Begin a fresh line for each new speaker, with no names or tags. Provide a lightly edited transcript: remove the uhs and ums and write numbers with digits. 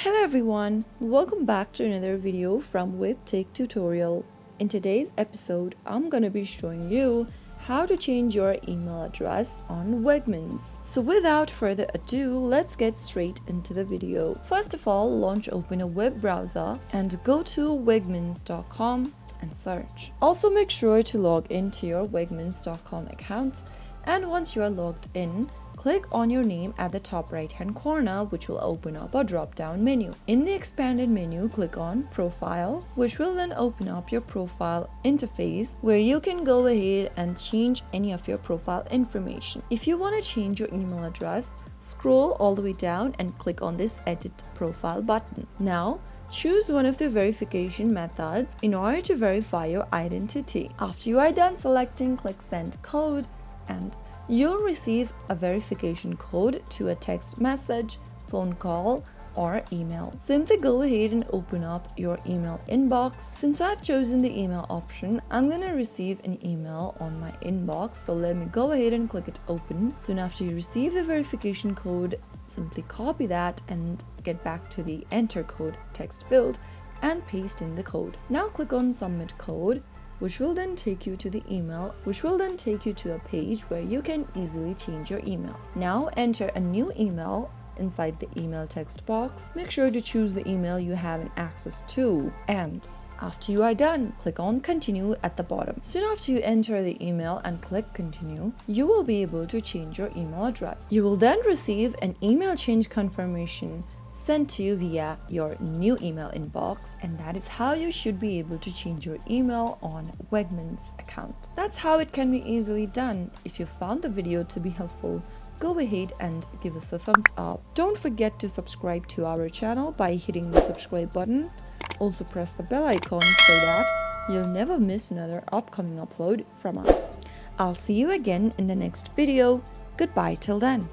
Hello everyone, welcome back to another video from Webtech Tutorial. In today's episode, I'm gonna be showing you how to change your email address on Wegmans. So without further ado, let's get straight into the video. First of all, open a web browser and go to wegmans.com and search. Also make sure to log into your wegmans.com account, and once you are logged in, click on your name at the top right hand corner, which will open up a drop down menu. In the expanded menu, click on Profile, which will then open up your profile interface where you can go ahead and change any of your profile information. If you want to change your email address, scroll all the way down and click on this Edit Profile button. Now, choose one of the verification methods in order to verify your identity. After you are done selecting, click Send Code, and you'll receive a verification code to a text message, phone call, or email. Simply go ahead and open up your email inbox. Since I've chosen the email option, I'm gonna receive an email on my inbox, so let me go ahead and click it open. Soon after you receive the verification code, simply copy that and get back to the enter code text field and paste in the code. Now click on Submit Code, which will then take you to the email, which will then take you to a page where you can easily change your email. Now enter a new email inside the email text box. Make sure to choose the email you have access to, and after you are done, click on Continue at the bottom. Soon after you enter the email and click Continue, you will be able to change your email address. You will then receive an email change confirmation sent to you via your new email inbox, and that is how you should be able to change your email on Wegmans account. That's how it can be easily done. If you found the video to be helpful, go ahead and give us a thumbs up. Don't forget to subscribe to our channel by hitting the subscribe button. Also press the bell icon so that you'll never miss another upcoming upload from us. I'll see you again in the next video. Goodbye till then.